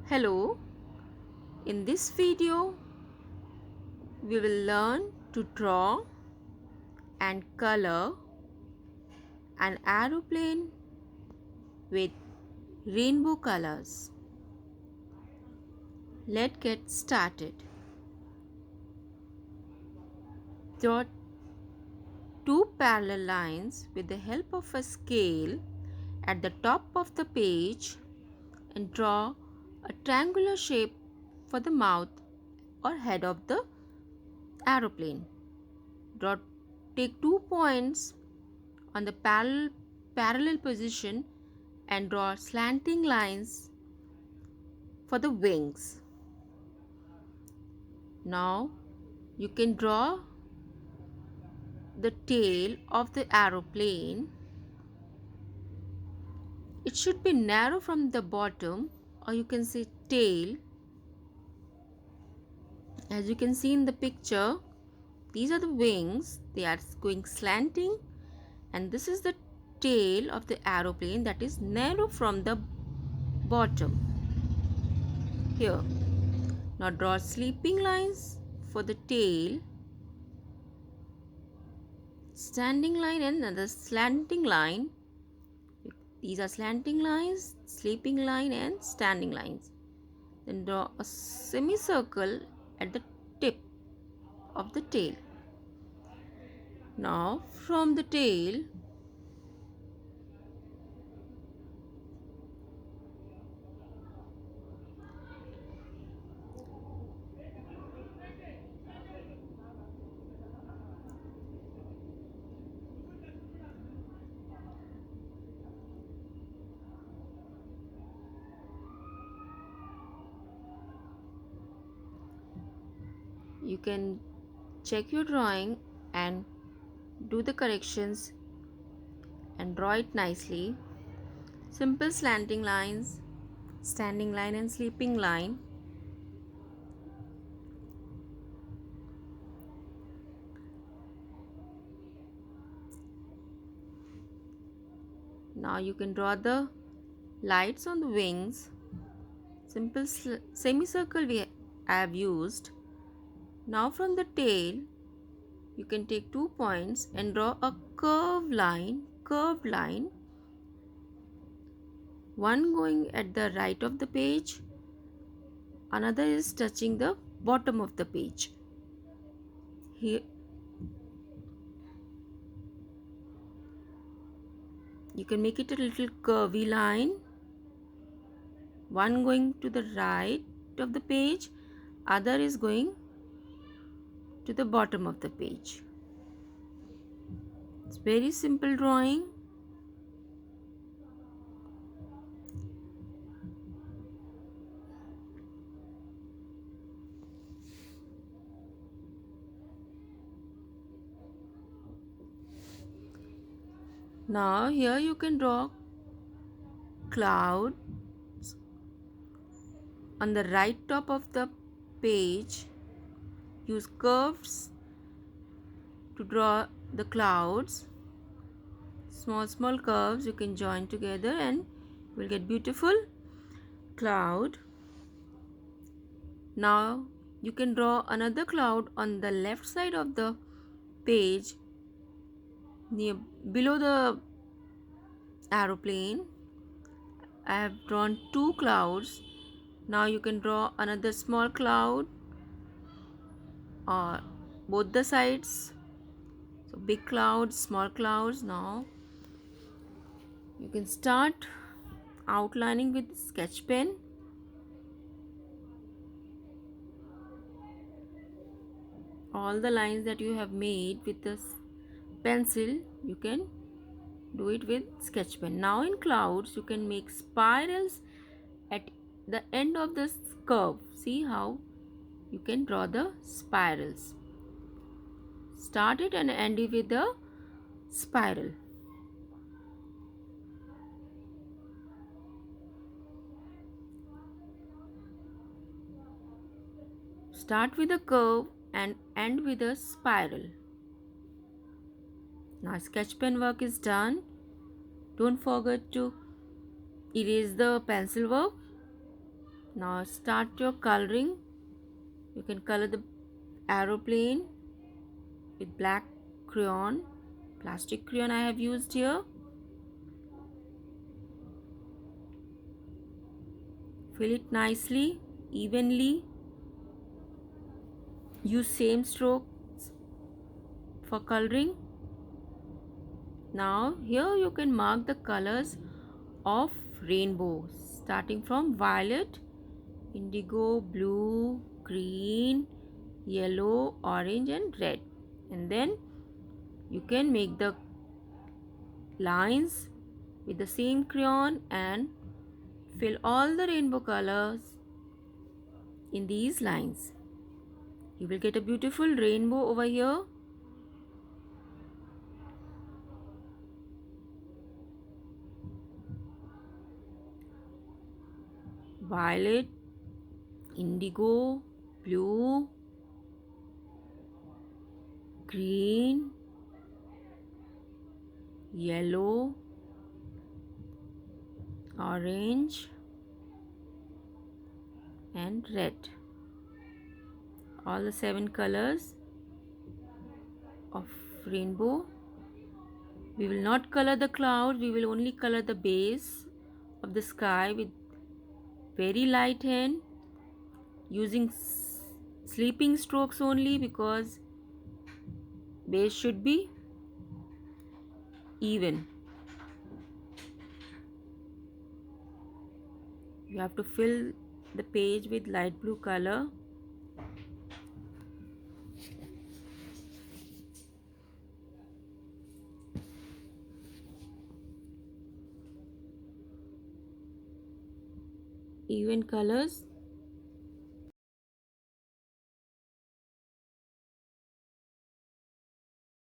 Hello, in this video we will learn to draw and color an aeroplane with rainbow colors. Let's get started. Draw two parallel lines with the help of a scale at the top of the page and draw a triangular shape for the mouth or head of the aeroplane. Draw Take 2 points on the parallel position and draw slanting lines for the wings. Now you can draw the tail of the aeroplane. It should be narrow from the bottom, or you can say tail. As you can see in the picture, these are the wings, they are going slanting, and this is the tail of the aeroplane that is narrow from the bottom. Here, now draw sleeping lines for the tail, standing line and another slanting line. These are slanting lines, sleeping line and standing lines. Then draw a semicircle at the tip of the tail. Now from the tail, you can check your drawing and do the corrections and draw it nicely. Simple slanting lines, standing line and sleeping line. Now you can draw the lights on the wings. Simple semicircle I have used. Now from the tail, you can take 2 points and draw a curved line. One going at the right of the page, another is touching the bottom of the page. Here you can make it a little curvy line. One going to the right of the page, other is going to the bottom of the page. It's very simple drawing. Now here you can draw clouds on the right top of the page. Use curves to draw the clouds. Small curves you can join together and you will get beautiful cloud. Now you can draw another cloud on the left side of the page below the aeroplane. I have drawn two clouds. Now you can draw another small cloud or both the sides. So big clouds, small clouds. Now you can start outlining with sketch pen. All the lines that you have made with this pencil, you can do it with sketch pen. Now in clouds, you can make spirals at the end of this curve. See how you can draw the spirals. Start it and end it with the spiral. Start with a curve and end with a spiral. Now sketch pen work is done. Don't forget to erase the pencil work. Now start your coloring. You can color the aeroplane with black crayon, plastic crayon I have used here. Fill it nicely, evenly. Use same strokes for coloring. Now here you can mark the colors of rainbow, starting from violet, indigo, blue, green, yellow, orange and red. And then you can make the lines with the same crayon and fill all the rainbow colors in these lines. You will get a beautiful rainbow over here. Violet, indigo, blue, green, yellow, orange and red. All the 7 colors of rainbow. We will not color the cloud, we will only color the base of the sky with very light hand, using sleeping strokes only, because base should be even. You have to fill the page with light blue color. Even colors.